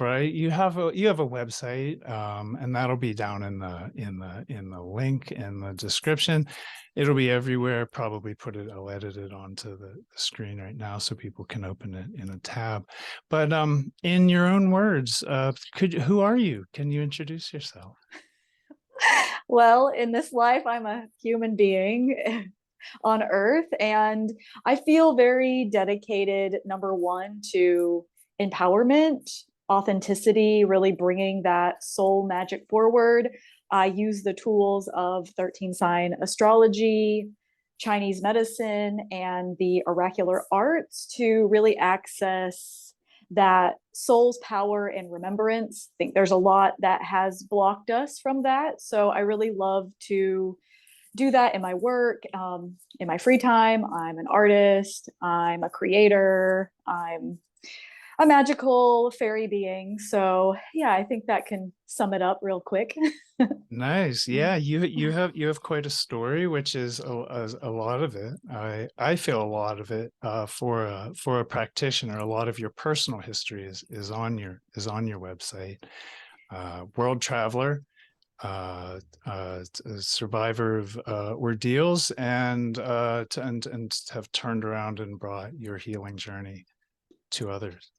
Bright, you have a website, and that'll be down in the link in the description. It'll be everywhere. Probably I'll edit it onto the screen right now so people can open it in a tab. But in your own words, who are you? Can you introduce yourself? Well, in this life, I'm a human being on Earth, and I feel very dedicated, number one, to empowerment, authenticity, really bringing that soul magic forward. I use the tools of 13 sign astrology, Chinese medicine, and the oracular arts to really access that soul's power and remembrance. I think there's a lot that has blocked us from that. So I really love to do that in my work, in my free time. I'm an artist, I'm a creator, I'm a magical fairy being. So yeah, I think that can sum it up real quick. Nice. Yeah, you have quite a story, which is a lot of it. I feel a lot of it for a practitioner. A lot of your personal history is on your website. World traveler, a survivor of ordeals, and have turned around and brought your healing journey to others.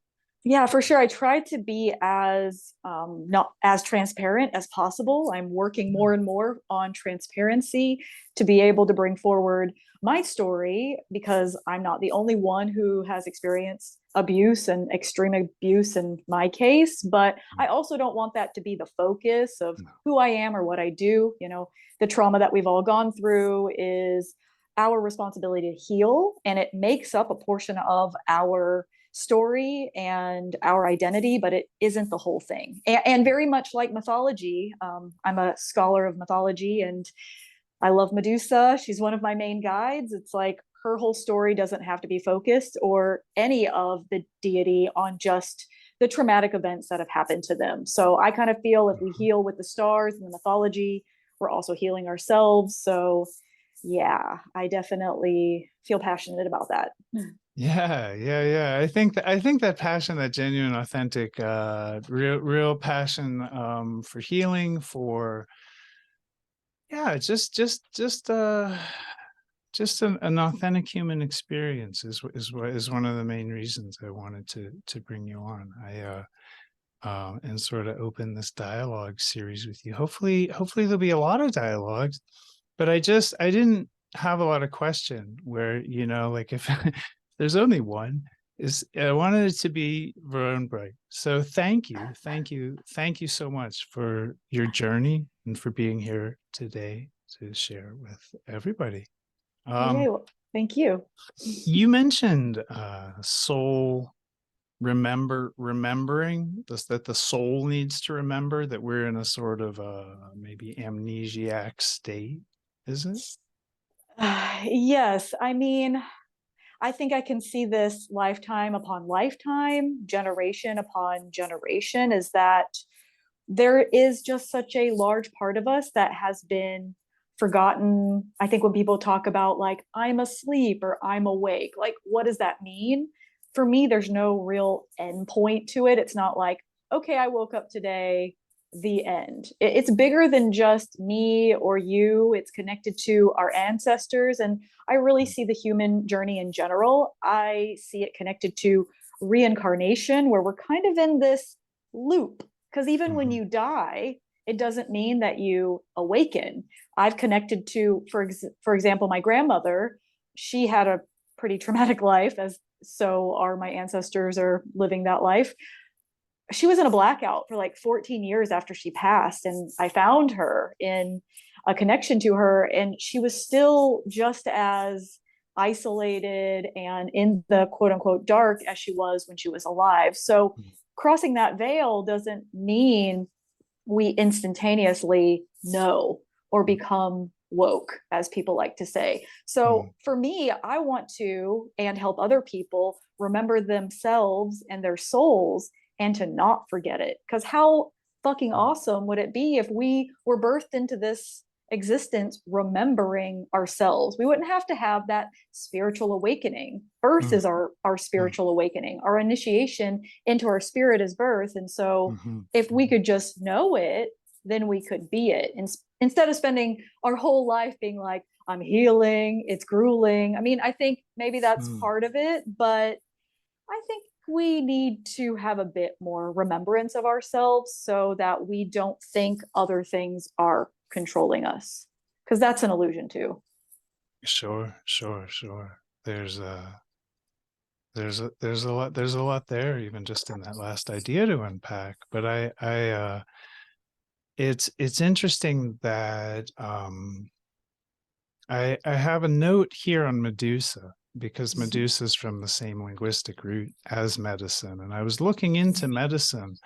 Yeah, for sure. I try to be as not as transparent as possible. I'm working more and more on transparency to be able to bring forward my story because I'm not the only one who has experienced abuse and extreme abuse in my case. But I also don't want that to be the focus of who I am or what I do. You know, the trauma that we've all gone through is our responsibility to heal, and it makes up a portion of our story and our identity, but it isn't the whole thing. And very much like mythology, I'm a scholar of mythology and I love Medusa. She's one of my main guides. It's like her whole story doesn't have to be focused or any of the deity on just the traumatic events that have happened to them. So I kind of feel if we heal with the stars and the mythology, we're also healing ourselves. So yeah, I definitely feel passionate about that. Yeah. I think that passion, that genuine, authentic, real passion for healing, for yeah, just an authentic human experience is one of the main reasons I wanted to bring you on. And sort of open this dialogue series with you. Hopefully there'll be a lot of dialogues, but I didn't have a lot of question where, like if there's only one, is I wanted it to be Verone Bright. So thank you so much for your journey and for being here today to share with everybody. Okay, well, thank you. You mentioned soul remembering this, that the soul needs to remember, that we're in a sort of maybe amnesiac state, is it? Yes, I mean, I think I can see this lifetime upon lifetime, generation upon generation, is that there is just such a large part of us that has been forgotten. I think when people talk about like, I'm asleep or I'm awake, like, what does that mean? For me, there's no real end point to it. It's not like, okay, I woke up today, the end. It's bigger than just me or you. It's connected to our ancestors. And I really see the human journey in general. I see it connected to reincarnation, where we're kind of in this loop. Because even when Mm-hmm. you die, it doesn't mean that you awaken. I've connected to, for example, my grandmother. She had a pretty traumatic life, as so are my ancestors are living that life. She was in a blackout for like 14 years after she passed, and I found her in a connection to her, and she was still just as isolated and in the quote unquote dark as she was when she was alive. So crossing that veil doesn't mean we instantaneously know or become woke, as people like to say. So for me, I want to and help other people remember themselves and their souls and to not forget it. Because how fucking awesome would it be if we were birthed into this existence remembering ourselves. We wouldn't have to have that spiritual awakening. Birth Mm, is our mm, spiritual awakening. Our initiation into our spirit is birth. And so mhm, if we mhm, could just know it, then we could be it. And instead of spending our whole life being like, I'm healing, it's grueling. I mean, I think maybe that's mm. part of it, but I think we need to have a bit more remembrance of ourselves so that we don't think other things are controlling us. Because that's an illusion too. Sure, sure, sure. There's a lot there, even just in that last idea to unpack. But it's interesting that I have a note here on Medusa, because Medusa is from the same linguistic root as medicine, and I was looking into medicine.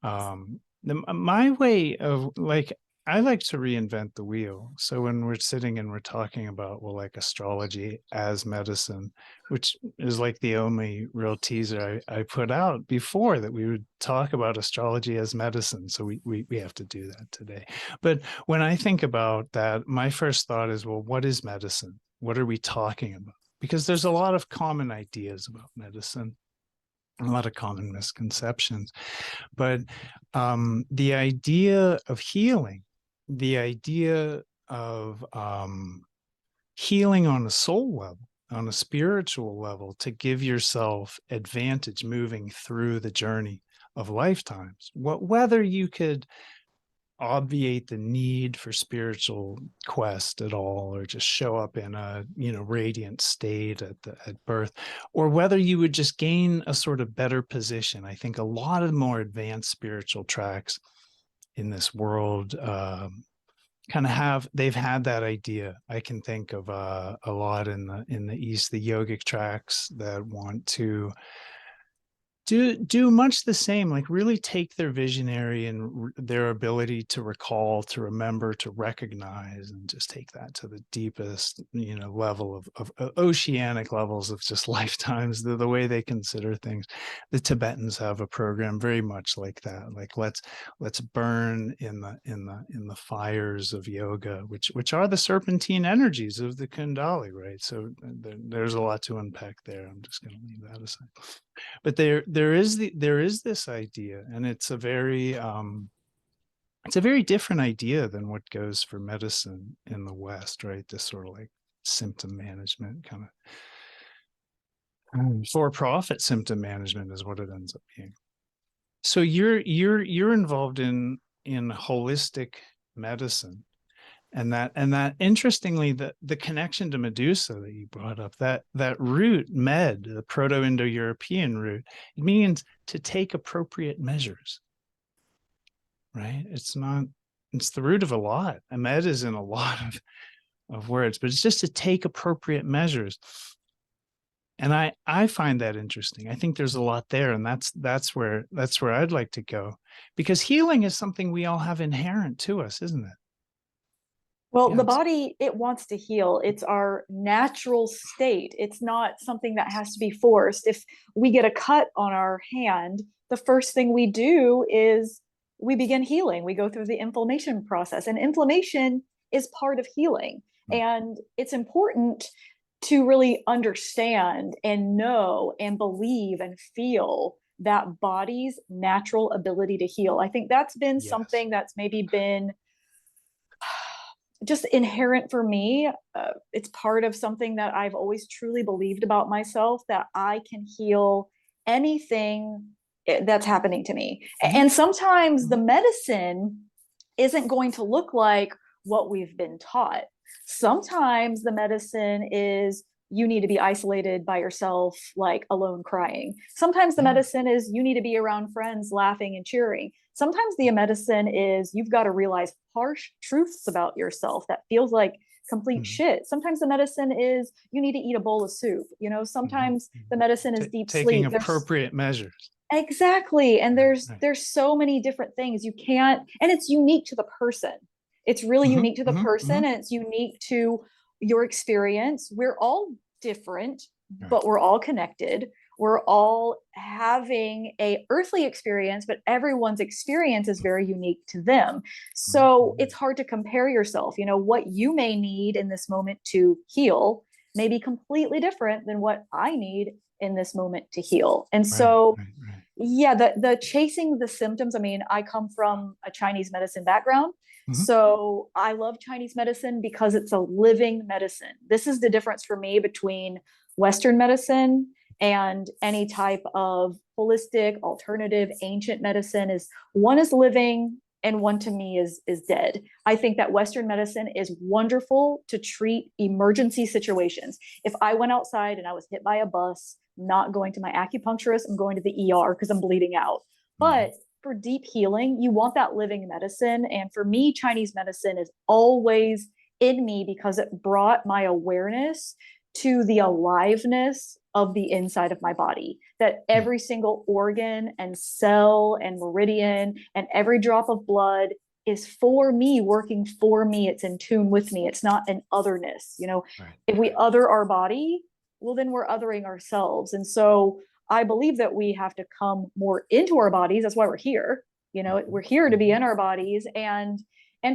My way of, like, I like to reinvent the wheel. So when we're sitting and we're talking about, well, like astrology as medicine, which is like the only real teaser I put out before, that we would talk about astrology as medicine. So we have to do that today. But when I think about that, my first thought is, well, what is medicine? What are we talking about? Because there's a lot of common ideas about medicine, a lot of common misconceptions. But the idea of healing, the idea of healing on a soul level, on a spiritual level, to give yourself advantage moving through the journey of lifetimes, whether you could obviate the need for spiritual quest at all, or just show up in a radiant state at birth, or whether you would just gain a sort of better position. I think a lot of the more advanced spiritual tracks in this world kind of they've had that idea. I can think of a lot in the East, the yogic tracks that want to do much the same, like really take their visionary and their ability to recall, to remember, to recognize, and just take that to the deepest level of oceanic levels of just lifetimes, the way they consider things. The Tibetans have a program very much like that, like let's burn in the fires of yoga, which are the serpentine energies of the Kundali, right? So there's a lot to unpack there. I'm just going to leave that aside. But there is this idea, and it's a very different idea than what goes for medicine in the West, right? This sort of like symptom management kind of for-profit symptom management is what it ends up being. So you're involved in holistic medicine. And that interestingly, the connection to Medusa that you brought up, that root med, the Proto-Indo-European root, it means to take appropriate measures, right? It's the root of a lot. A med is in a lot of words, but it's just to take appropriate measures. And I find that interesting. I think there's a lot there, and that's where I'd like to go, because healing is something we all have inherent to us, isn't it? Well, the Yes. body, it wants to heal. It's our natural state. It's not something that has to be forced. If we get a cut on our hand, the first thing we do is we begin healing. We go through the inflammation process, and inflammation is part of healing. And it's important to really understand and know and believe and feel that body's natural ability to heal. I think that's been Yes. something that's maybe been just inherent for me. It's part of something that I've always truly believed about myself, that I can heal anything that's happening to me. Mm-hmm. And sometimes the Mm-hmm. medicine isn't going to look like what we've been taught. Sometimes the medicine is you need to be isolated by yourself, like alone crying. Sometimes the Yeah. medicine is you need to be around friends laughing and cheering. Sometimes the medicine is you've got to realize harsh truths about yourself that feels like complete Mm-hmm. shit. Sometimes the medicine is you need to eat a bowl of soup. Mm-hmm. Sometimes the Mm-hmm. medicine is deep Taking sleep. There's appropriate measures. exactly. And Right. there's Right. there's so many different things you can't, and it's unique to the person. It's really Mm-hmm. unique to the Mm-hmm. Mm-hmm. person, and it's unique to your experience. We're all different, Right. but we're all connected. we're all having a earthly experience, but everyone's experience is very unique to them. So it's hard to compare yourself. You know, what you may need in this moment to heal may be completely different than what I need in this moment to heal. And so yeah, the chasing the symptoms. I mean, I come from a Chinese medicine background. So I love Chinese medicine because it's a living medicine. This is the difference for me between Western medicine and any type of holistic, alternative, ancient medicine. Is one is living and one to me is dead. I think that Western medicine is wonderful to treat emergency situations. If I went outside and I was hit by a bus, not going to my acupuncturist, I'm going to the ER because I'm bleeding out. But for deep healing, you want that living medicine. And for me, Chinese medicine is always in me because it brought my awareness to the aliveness of the inside of my body, that every single organ and cell and meridian and every drop of blood is for me, working for me. It's in tune with me. It's not an otherness. You know, if we other our body, well, then we're othering ourselves. And so I believe that we have to come more into our bodies. That's why we're here. You know, we're here to be in our bodies and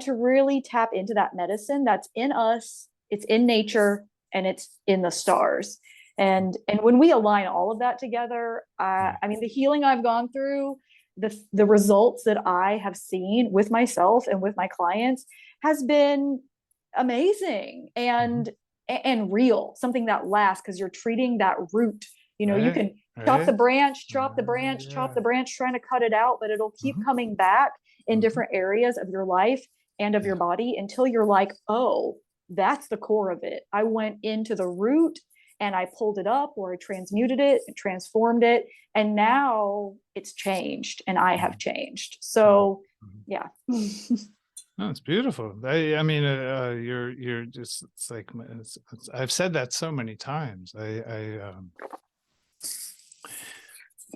to really tap into that medicine that's in us, it's in nature, and it's in the stars. And when we align all of that together, I mean, the healing I've gone through, the results that I have seen with myself and with my clients has been amazing and real, something that lasts because you're treating that root. You know, you can chop the branch, chop the branch, chop the branch, trying to cut it out, but it'll keep coming back in different areas of your life and of your body until you're like, oh, that's the core of it. I went into the root and I pulled it up, or I transmuted it and transformed it. And now it's changed and I have changed. So yeah. No, it's beautiful. I mean, you're just, it's like, I've said that so many times. I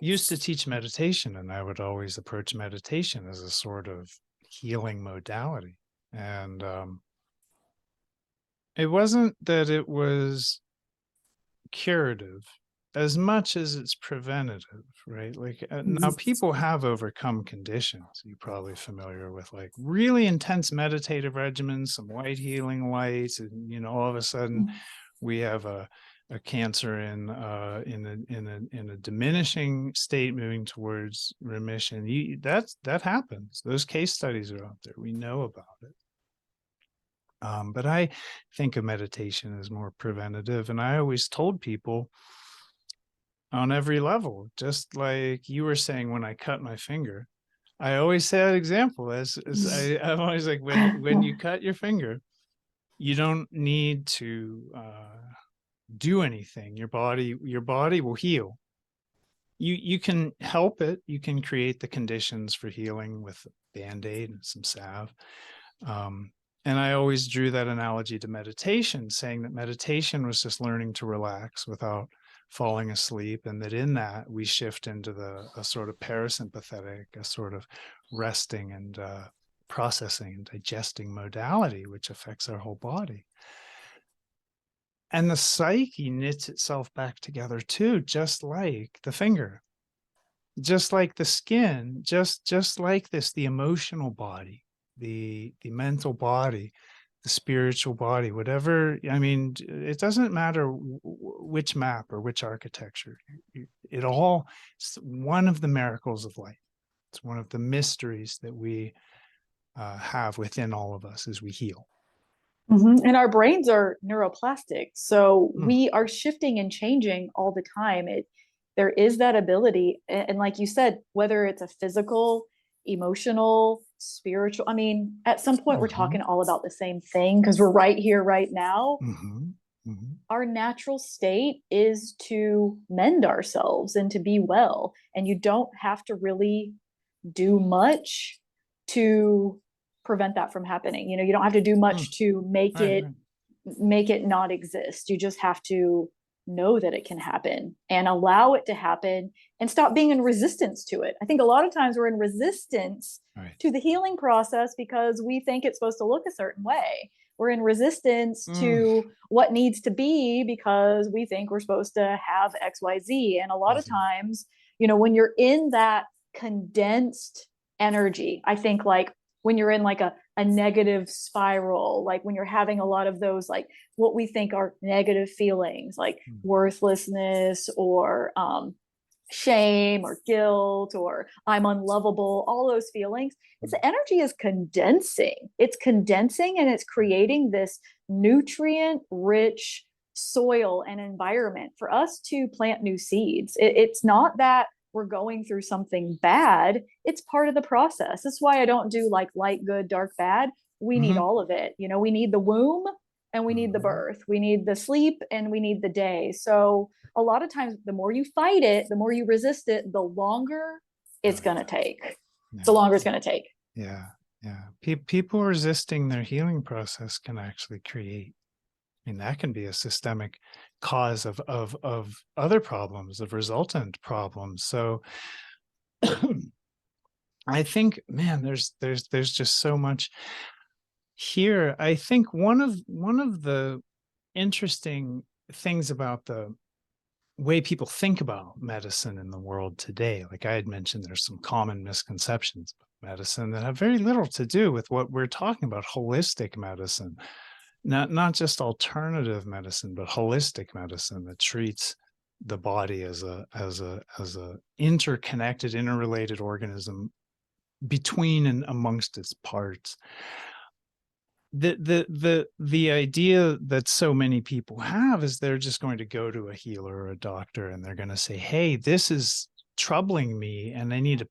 used to teach meditation, and I would always approach meditation as a sort of healing modality. And it wasn't that it was curative as much as it's preventative, right? Like now people have overcome conditions. You're probably familiar with like really intense meditative regimens, some white healing lights, and you know, all of a sudden we have a cancer in a diminishing state moving towards remission. That happens. Those case studies are out there. We know about it. But I think of meditation as more preventative. And I always told people on every level, just like you were saying when I cut my finger, I always say that example I'm always like, when you cut your finger, you don't need to do anything. Your body will heal. You can help it. You can create the conditions for healing with a Band-Aid and some salve. And I always drew that analogy to meditation, saying that meditation was just learning to relax without falling asleep, and that in that we shift into a sort of parasympathetic, a sort of resting and processing and digesting modality, which affects our whole body. And the psyche knits itself back together too, just like the finger, just like the skin, just like this, the emotional body, the mental body, the spiritual body, whatever. I mean, it doesn't matter which map or which architecture. It all, it's one of the miracles of life. It's one of the mysteries that we have within all of us as we heal. And our brains are neuroplastic. So we are shifting and changing all the time. There is that ability. And like you said, whether it's a physical, emotional, spiritual, I mean, at some point we're talking all about the same thing because we're right here, right now. Our natural state is to mend ourselves and to be well. And you don't have to really do much to prevent that from happening. You know, you don't have to do much to make it not exist. You just have to know that it can happen and allow it to happen and stop being in resistance to it. I think a lot of times we're in resistance to the healing process because we think it's supposed to look a certain way. We're in resistance to what needs to be because we think we're supposed to have XYZ. And a lot of times, you know, when you're in that condensed energy, I think like when you're in like a negative spiral, like when you're having a lot of those, like what we think are negative feelings, like worthlessness or shame or guilt or I'm unlovable, all those feelings, it's the energy is condensing. It's condensing and it's creating this nutrient rich soil and environment for us to plant new seeds. It's not that we're going through something bad. It's part of the process. That's why I don't do like light, good, dark, bad. We need all of it. You know, we need the womb and we need the birth. We need the sleep and we need the day. So a lot of times, the more you fight it, the more you resist it, the longer it's going to take. The longer it's going to take. Yeah. Yeah. People resisting their healing process can actually create, I mean, that can be a systemic cause of other problems, of resultant problems. So I think, man, there's just so much here. I think one of the interesting things about the way people think about medicine in the world today, like I had mentioned, there's some common misconceptions about medicine that have very little to do with what we're talking about, holistic medicine. Not just alternative medicine, but holistic medicine that treats the body as a interconnected, interrelated organism between and amongst its parts. The idea that so many people have is they're just going to go to a healer or a doctor and they're going to say, hey, this is troubling me and I need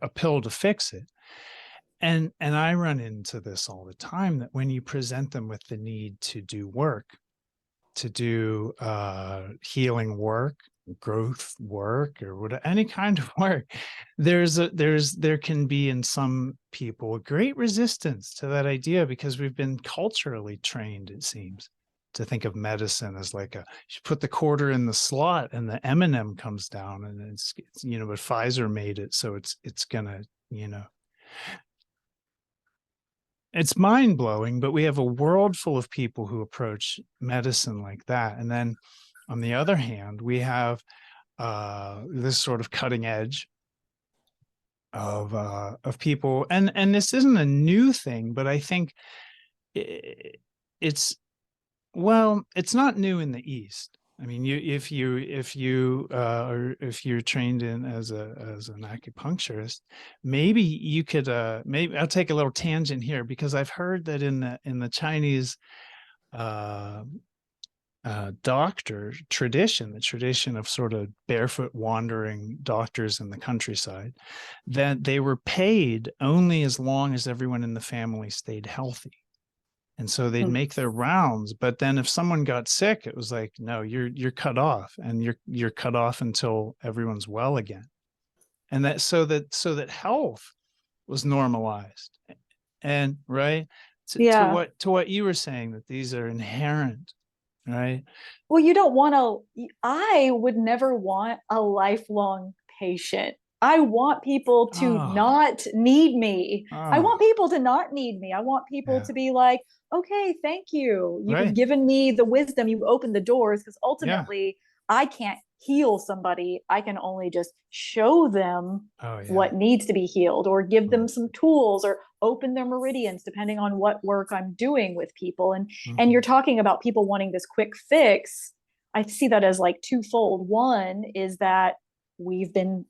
a pill to fix it. And I run into this all the time, that when you present them with the need to do work, to do healing work, growth work, or whatever, any kind of work, there can be in some people a great resistance to that idea, because we've been culturally trained, it seems, to think of medicine as like you put the quarter in the slot and the M&M comes down, and it's you know, but Pfizer made it, so it's gonna, you know. It's mind-blowing, but we have a world full of people who approach medicine like that. And then on the other hand, we have this sort of cutting edge of people. And this isn't a new thing, but I think it's not new in the East. I mean, if you're trained in as an acupuncturist, maybe you could maybe I'll take a little tangent here, because I've heard that in the Chinese doctor tradition, the tradition of sort of barefoot wandering doctors in the countryside, that they were paid only as long as everyone in the family stayed healthy. And so they'd make their rounds, but then if someone got sick, it was like, no, you're cut off, and you're cut off until everyone's well again. And that so that health was normalized. And right to what you were saying, that these are inherent, right? Well, you don't want to, I would never want a lifelong patient. I want people to not need me. I want people to not need me. I want people to be like, okay, thank you. You've given me the wisdom. You've opened the doors, because ultimately I can't heal somebody. I can only just show them what needs to be healed, or give them some tools, or open their meridians, depending on what work I'm doing with people. And you're talking about people wanting this quick fix. I see that as like twofold. One is that we've been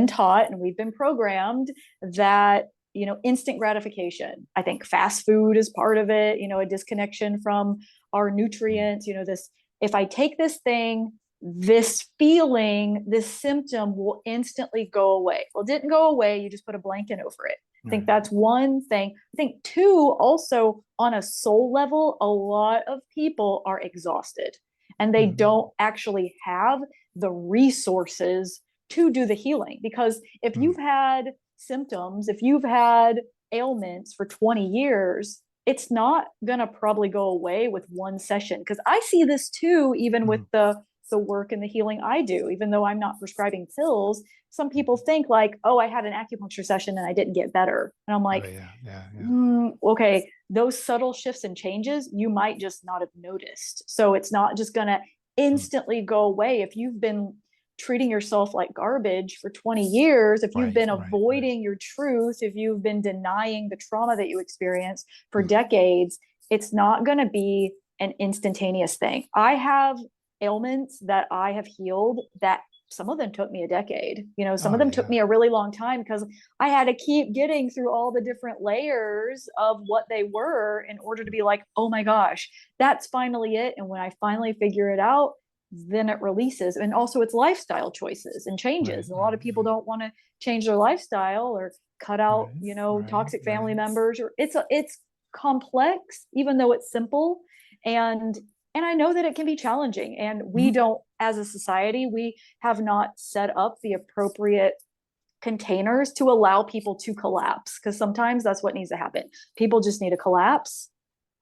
taught and we've been programmed that, you know, instant gratification. I think fast food is part of it, you know, a disconnection from our nutrients, you know, this, if I take this thing, this feeling, this symptom will instantly go away. Well, it didn't go away. You just put a blanket over it. I think that's one thing. I think two, also on a soul level, a lot of people are exhausted and they don't actually have the resources to do the healing. Because if you've had symptoms, if you've had ailments for 20 years, it's not going to probably go away with one session. Because I see this too, even with the the work and the healing I do, even though I'm not prescribing pills. Some people think like, oh, I had an acupuncture session and I didn't get better. And I'm Oh like, yeah, yeah, yeah. Okay, those subtle shifts and changes, you might just not have noticed. So it's not just going to Mm. instantly go away. If you've been treating yourself like garbage for 20 years, if you've Right, been right, right. avoiding your truth, if you've been denying the trauma that you experienced for Mm. decades, it's not going to be an instantaneous thing. I have ailments that I have healed that some of them took me a decade. You know, some of Oh them took yeah. me a really long time because I had to keep getting through all the different layers of what they were in order to be like, oh my gosh, that's finally it. And when I finally figure it out, then it releases. And also it's lifestyle choices and Right, changes. And a lot right, of people right, don't want to change their lifestyle or cut out, right, you know, right, toxic family right. members, or it's complex, even though it's simple. And I know that it can be challenging. And we Mhm. don't, as a society, we have not set up the appropriate containers to allow people to collapse, because sometimes that's what needs to happen. People just need to collapse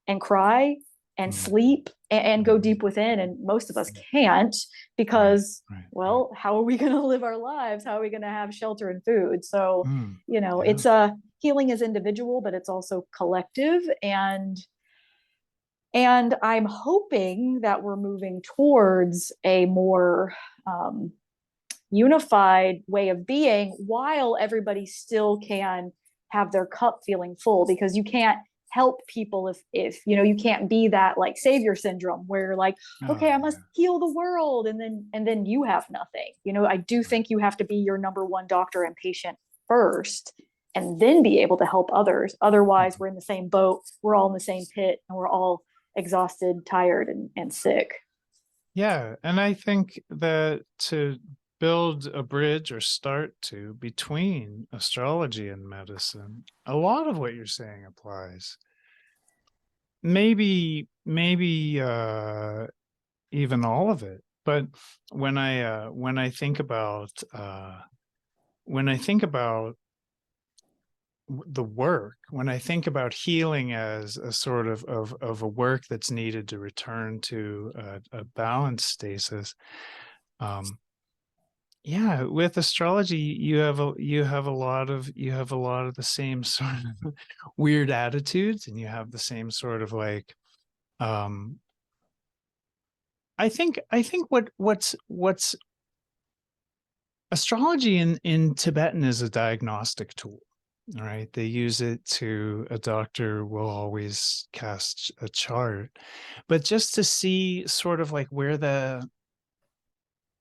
and cry and Mm. sleep and go Mhm. deep within, and most of us can't, Right, because, right, right. well, how are we going to live our lives? How are we going to have shelter and food? So, Mm. you know, Yeah. it's a healing is individual, but it's also collective. And I'm hoping that we're moving towards a more unified way of being, while everybody still can have their cup feeling full, because you can't help people if you know, you can't be that like savior syndrome where you're like, Oh okay, I must yeah. heal the world, and then you have nothing. You know, I do Right. think you have to be your number one doctor and patient first, and then be able to help others. Otherwise, Mhm. we're in the same boat, we're all in the same pit, and we're all exhausted, tired, and sick. Yeah, and I think that to build a bridge or start to between astrology and medicine, a lot of what you're saying applies. Maybe even all of it. But when I think about when I think about the work, when I think about healing as a sort of a work that's needed to return to a balanced stasis, um, yeah, with astrology, you have a lot of the same sort of weird attitudes, and you have the same sort of like, um, I think what's astrology in Tibetan is a diagnostic tool. All right. They use it to, a doctor will always cast a chart, but just to see sort of like where the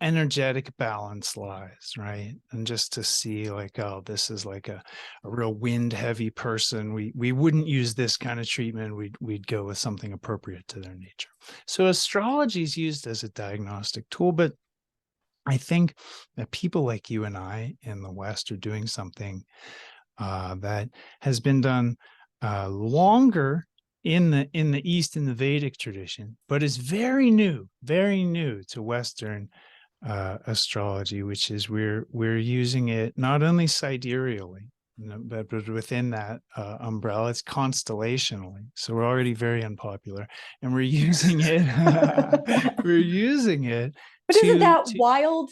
energetic balance lies, right? And just to see like, oh, this is like a real wind heavy person. We wouldn't use this kind of treatment. We'd go with something appropriate to their nature. So astrology is used as a diagnostic tool, but I think that people like you and I in the West are doing something that has been done longer in the East in the Vedic tradition, but is very new to Western astrology, which is we're using it not only sidereally, you know, but within that umbrella, it's constellationally. So we're already very unpopular, and we're using it. We're using it But isn't to that wild?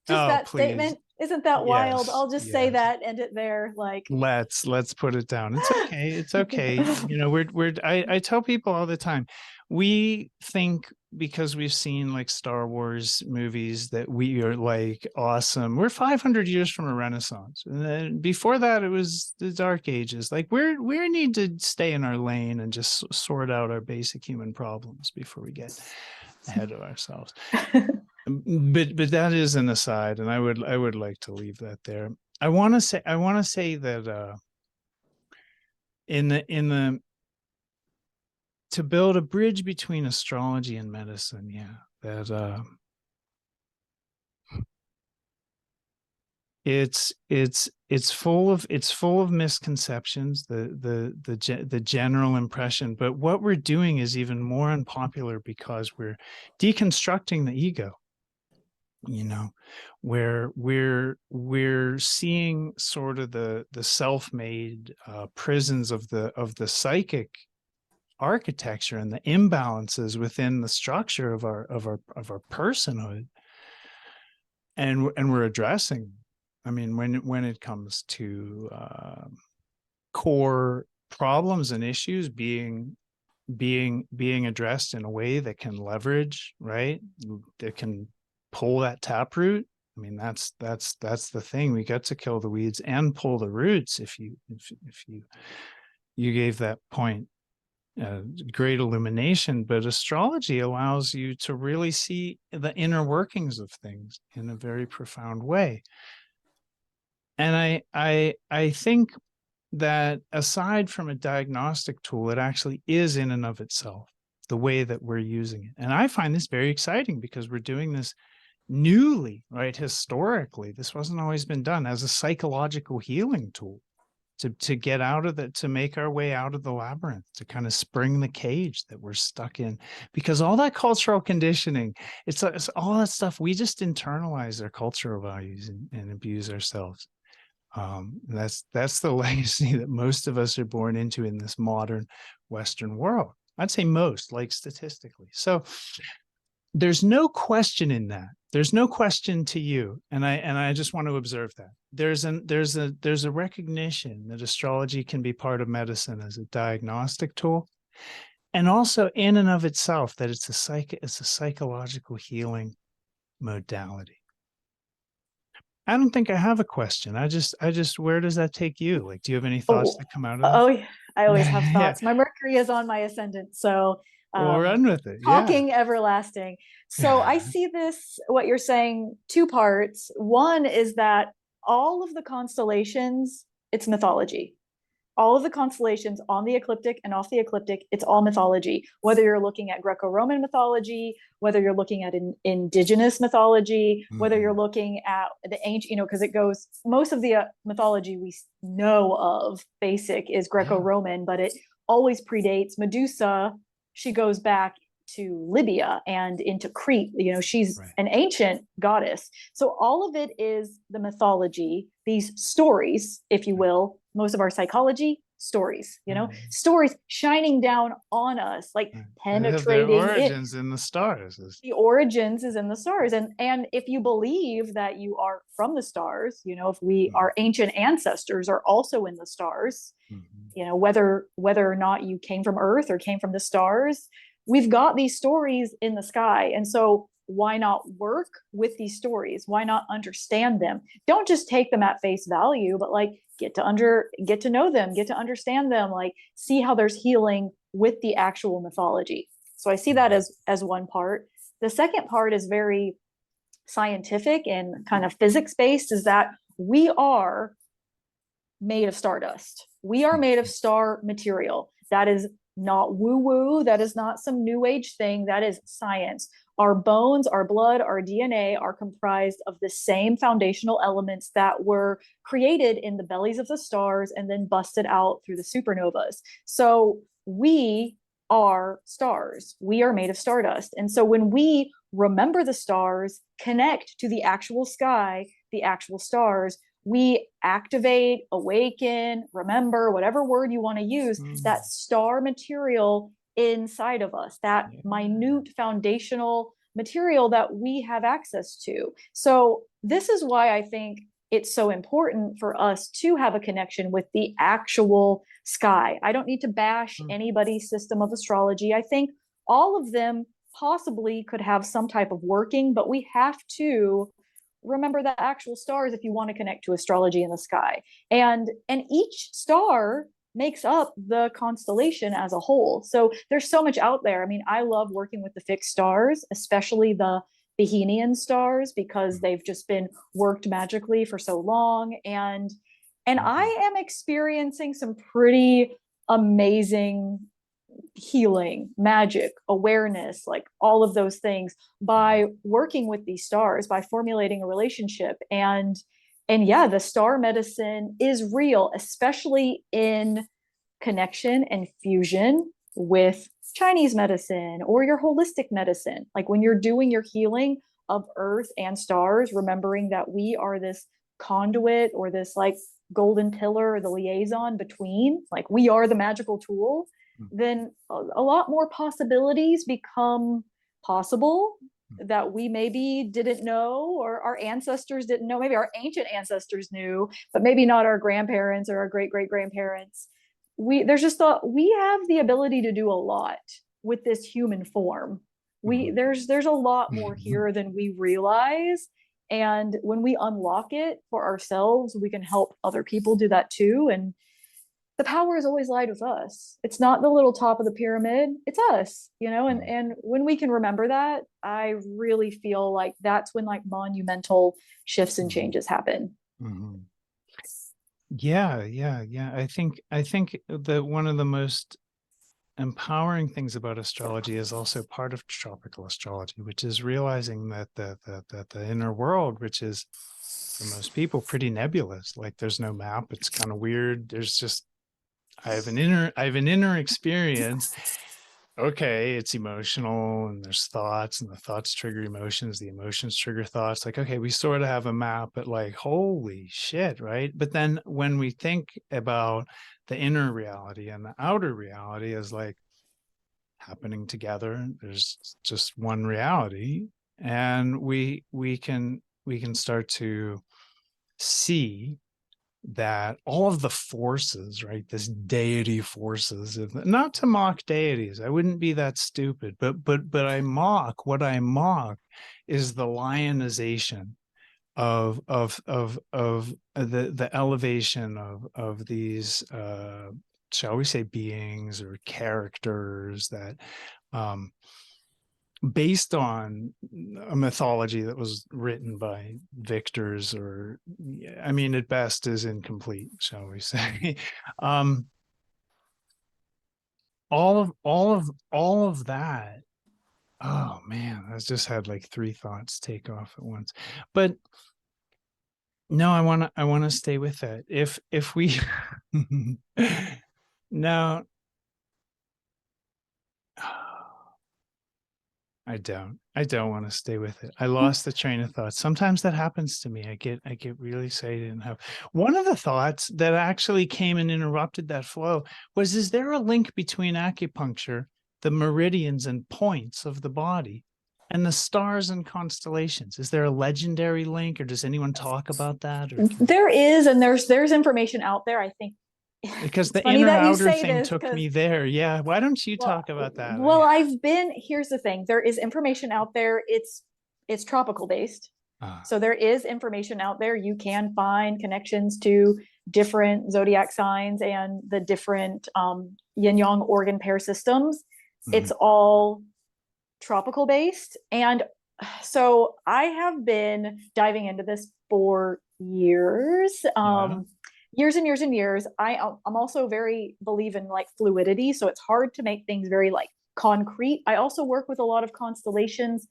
Just oh that please, statement. Isn't that wild? yes, I'll just say yes. that, end it there. Like, Let's put it down. It's okay. It's okay. You know, I tell people all the time, we think because we've seen like Star Wars movies that we are like awesome. We're 500 years from a renaissance. And then before that it was the dark ages. Like we need to stay in our lane and just sort out our basic human problems before we get ahead of ourselves. But that is an aside, and I would like to leave that there. I want to say that in the to build a bridge between astrology and medicine, yeah, that it's full of misconceptions, the general impression, but what we're doing is even more unpopular because we're deconstructing the ego, you know, where we're seeing sort of the self-made prisons of the psychic architecture and the imbalances within the structure of our personhood, and we're addressing. I mean, when it comes to core problems and issues being addressed in a way that can leverage, right, that can pull that taproot. I mean, that's the thing. We got to kill the weeds and pull the roots. If you gave that point great illumination, but astrology allows you to really see the inner workings of things in a very profound way. And I think that aside from a diagnostic tool, it actually is in and of itself the way that we're using it. And I find this very exciting because we're doing this newly, right? Historically, this wasn't always been done as a psychological healing tool to get out of the, to make our way out of the labyrinth, to kind of spring the cage that we're stuck in, because all that cultural conditioning, it's all that stuff, we just internalize our cultural values and abuse ourselves. That's the legacy that most of us are born into in this modern Western world. I'd say most, like statistically. So there's no question in that. There's no question to you, and I just want to observe that there's a recognition that astrology can be part of medicine as a diagnostic tool, and also in and of itself that it's a psychological healing modality. I don't think I have a question. I just, where does that take you? Like, do you have any thoughts that come out of that? Oh, I always have Yeah. thoughts. My Mercury is on my ascendant, so We'll run with it. talking everlasting. So I see this, what you're saying, two parts. One is that all of the constellations, it's mythology. All of the constellations on the ecliptic and off the ecliptic, it's all mythology. Whether you're looking at Greco-Roman mythology, whether you're looking at indigenous mythology, whether you're looking at the ancient, because it goes, most of the mythology we know of basic is Greco-Roman, but it always predates Medusa. She goes back to Libya and into Crete. She's an ancient goddess. So all of it is the mythology, these stories, if you will. Most of our psychology, stories, stories shining down on us, like penetrating. Their origins in the stars. The origins is in the stars. And if you believe that you are from the stars, if we, our ancient ancestors are also in the stars, whether or not you came from Earth or came from the stars, we've got these stories in the sky. And so why not work with these stories? Why not understand them? Don't just take them at face value, but like get to know them, get to understand them, like see how there's healing with the actual mythology. So I see that as one part. The second part is very scientific and kind of physics based, is that we are made of stardust. We are made of star material. That is not woo-woo. That is not some new age thing. That is science. Our bones, our blood, our DNA are comprised of the same foundational elements that were created in the bellies of the stars and then busted out through the supernovas. So we are stars. We are made of stardust. And so when we remember the stars, connect to the actual sky, the actual stars, we activate, awaken, remember, whatever word you want to use, that star material inside of us, that minute foundational material that we have access to. So this is why I think it's so important for us to have a connection with the actual sky. I don't need to bash anybody's system of astrology. I think all of them possibly could have some type of working, but we have to remember the actual stars if you want to connect to astrology in the sky. And each star makes up the constellation as a whole. So there's so much out there. I mean, I love working with the fixed stars, especially the Bohemian stars, because they've just been worked magically for so long. And I am experiencing some pretty amazing healing, magic, awareness, like all of those things by working with these stars, by formulating a relationship. And yeah, the star medicine is real, especially in connection and fusion with Chinese medicine or your holistic medicine. Like when you're doing your healing of earth and stars, remembering that we are this conduit or this like golden pillar or the liaison between, like we are the magical tool. then a lot more possibilities become possible that we maybe didn't know, or our ancestors didn't know. Maybe our ancient ancestors knew, but maybe not our grandparents or our great great grandparents. There's just thought we have the ability to do a lot with this human form. There's a lot more here than we realize, and when we unlock it for ourselves, we can help other people do that too. And the power has always lied with us. It's not the little top of the pyramid, it's us, and when we can remember that, I really feel like that's when like monumental shifts and changes happen. Yeah. I think that one of the most empowering things about astrology is also part of tropical astrology, which is realizing that the inner world, which is for most people pretty nebulous, like there's no map, it's kind of weird, there's just I have an inner experience. Okay, it's emotional, and there's thoughts, and the thoughts trigger emotions, the emotions trigger thoughts. Like, okay, we sort of have a map, but like, holy shit, right? But then when we think about the inner reality and the outer reality as like happening together, there's just one reality, and we can start to see that all of the forces, right, this deity forces, not to mock deities, I wouldn't be that stupid, but what I mock is the lionization of the elevation of these shall we say beings or characters that based on a mythology that was written by victors, or I mean at best is incomplete, shall we say. All of that, oh man, I just had like 3 thoughts take off at once. But no, I want to stay with that. If we no, I don't want to stay with it. I lost the train of thought. Sometimes that happens to me. I get really excited and have one of the thoughts that actually came and interrupted that flow was, is there a link between acupuncture, the meridians and points of the body, and the stars and constellations? Is there a legendary link, or does anyone talk about that? Or there is, and there's information out there, I think. Because the inner outer thing took me there. Yeah. Why don't you talk about that? Well, here's the thing. There is information out there. It's tropical based. So there is information out there. You can find connections to different zodiac signs and the different yin yang organ pair systems. It's all tropical based. And so I have been diving into this for years. Years and years and years. I'm also very believe in like fluidity, so it's hard to make things very like concrete. I also work with a lot of constellations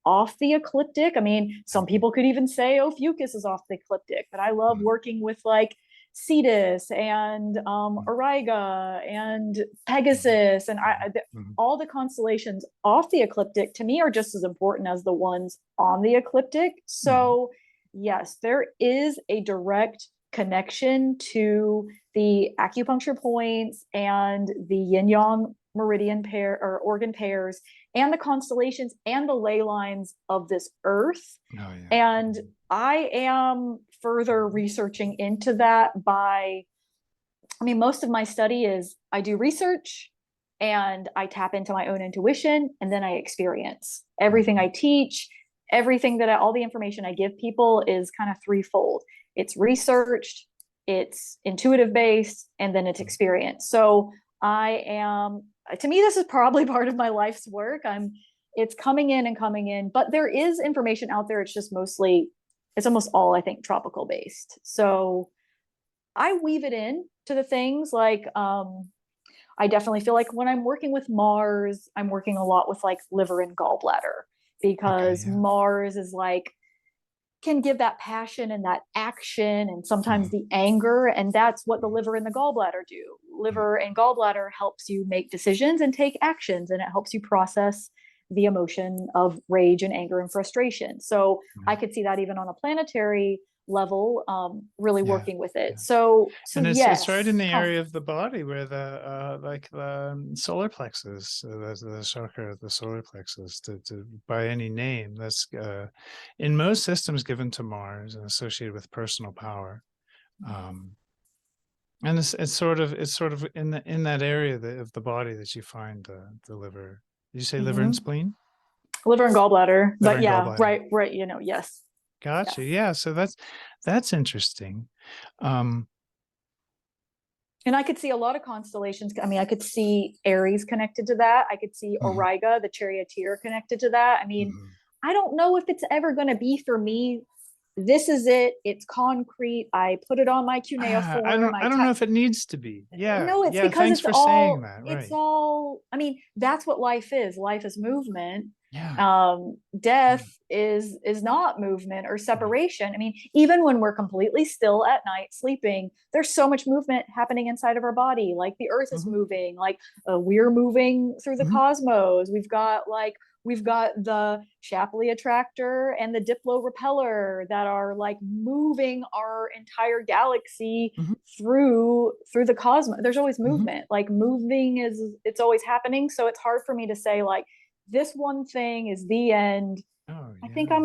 off the ecliptic. I mean, some people could even say Ophiuchus is off the ecliptic, but I love working with like Cetus and Auriga and Pegasus, and all the constellations off the ecliptic to me are just as important as the ones on the ecliptic. So yes, there is a direct connection to the acupuncture points and the yin yang meridian pair or organ pairs and the constellations and the ley lines of this earth. And I am further researching into that most of my study is I do research and I tap into my own intuition, and then I experience everything I teach. Everything all the information I give people is kind of threefold. It's researched, it's intuitive based, and then it's experience. So to me, this is probably part of my life's work. It's coming in, but there is information out there. It's almost all, I think, tropical based. So I weave it in to the things like, I definitely feel like when I'm working with Mars, I'm working a lot with like liver and gallbladder, because Mars is like, can give that passion and that action and sometimes the anger, and that's what the liver and the gallbladder do. Liver and gallbladder helps you make decisions and take actions, and it helps you process the emotion of rage and anger and frustration. So I could see that even on a planetary level, really Yeah. working with it. Yeah. So And it's right in yes, the area of the body where the like the solar plexus, the chakra of the solar plexus, to by any name. That's in most systems given to Mars and associated with personal power. And it's sort of in that area of the body that you find the liver. Did you say liver and Mhm. spleen? Liver and gallbladder, Liver but and yeah, gallbladder. right, you know, yes, Gotcha. yes. Yeah. So that's interesting. Um, And I could see a lot of constellations. I mean, I could see Aries connected to that. I could see mhm, Auriga, the charioteer, connected to that. I mean, mhm. I don't know if it's ever going to be for me. This is it. It's concrete. I put it on my cuneiform. I don't know if it needs to be. Yeah. No, it's Yeah. because Thanks for saying that. it's Right. all, I mean, that's what life is. Life is movement. Yeah. Death Yeah. is not movement or Right. separation. I mean, even when we're completely still at night sleeping, there's so much movement happening inside of our body. Like the earth is Mhm, moving, like we're moving through the mhm, cosmos. We've got the Shapley attractor and the Diplo repeller that are like moving our entire galaxy mhm, through the cosmos. There's always mhm. movement. Like moving is, it's always happening. So it's hard for me to say like this one thing is the end. Oh I think yeah.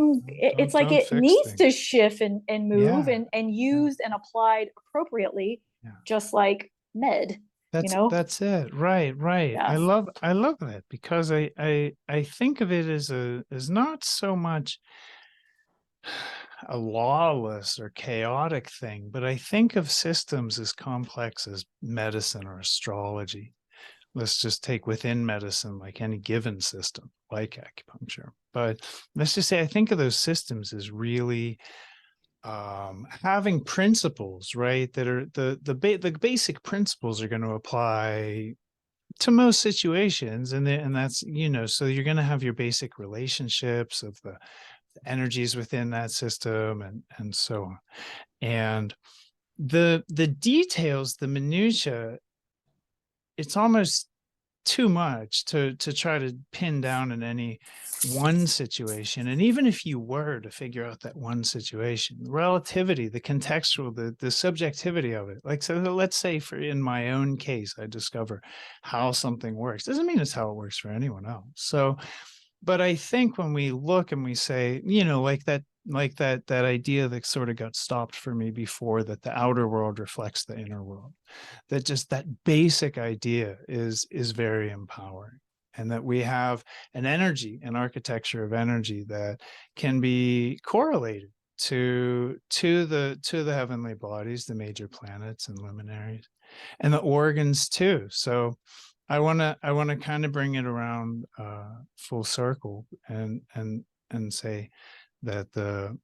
it's like Don't it fix needs to things. shift and move Yeah. and Yeah. used and applied appropriately, Yeah. just like med, you know? That's it. Right, right. Yeah. I love that because I think of it as not so much a lawless or chaotic thing, but I think of systems as complex as medicine or astrology. Let's just take within medicine, like any given system, like acupuncture. But let's just say I think of those systems as really having principles, right? That are the basic principles are going to apply to most situations, and that's so you're going to have your basic relationships of the energies within that system, and so on, and the details, the minutia, it's almost too much to try to pin down in any one situation. And even if you were to figure out that one situation, the relativity, the contextual, the subjectivity of it, like, so let's say for in my own case I discover how something works, doesn't mean it's how it works for anyone else. So but I think when we look and we say, like that idea that sort of got stopped for me before, that the outer world reflects the inner world, that just that basic idea is very empowering, and that we have an energy, an architecture of energy that can be correlated to the heavenly bodies, the major planets and luminaries, and the organs too. So I want to kind of bring it around full circle, and say that the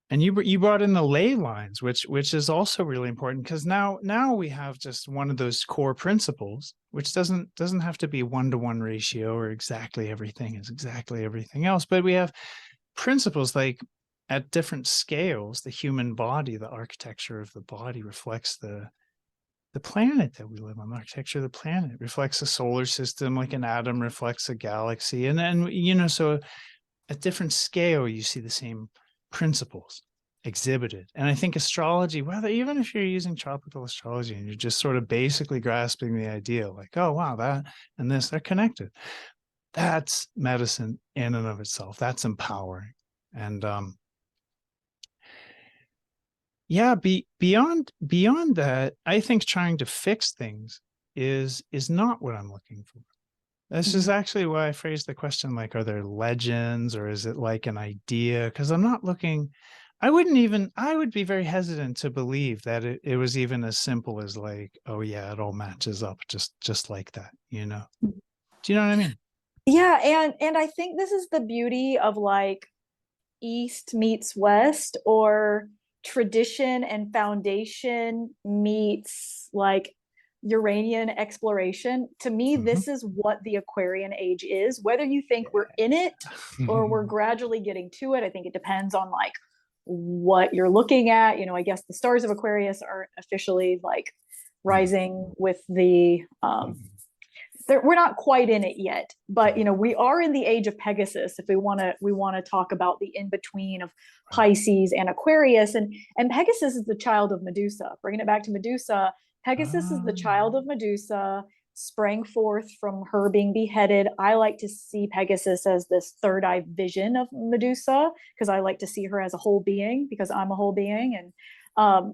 and you brought in the ley lines, which is also really important, because now we have just one of those core principles, which doesn't have to be 1-to-1 ratio or exactly everything is exactly everything else, but we have principles like at different scales. The human body, the architecture of the body reflects the planet that we live on. The architecture of the planet reflects a solar system, like an atom reflects a galaxy, and then so at different scale you see the same principles exhibited. And I think astrology, whether even if you're using tropical astrology and you're just sort of basically grasping the idea, like, oh wow, that and this, they're connected, that's medicine in and of itself. That's empowering. And yeah, beyond that, I think trying to fix things is not what I'm looking for. This is Mhm. actually why I phrased the question like, are there legends, or is it like an idea? Because I'm not looking, I would be very hesitant to believe that it was even as simple as like, oh yeah, it all matches up just like that, you know? Do you know what I mean? Yeah, and I think this is the beauty of like East meets West, or tradition and foundation meets like Uranian exploration. To me, Mhm. this is what the Aquarian age is. Whether you think we're in it or we're gradually getting to it, I think it depends on like what you're looking at. You know, I guess the stars of Aquarius aren't officially like rising with the we're not quite in it yet, but we are in the age of Pegasus. If we want to talk about the in between of Pisces and Aquarius, and Pegasus is the child of Medusa. Bringing it back to Medusa, Pegasus is the child of Medusa, sprang forth from her being beheaded. I like to see Pegasus as this third eye vision of Medusa, because I like to see her as a whole being, because I'm a whole being. And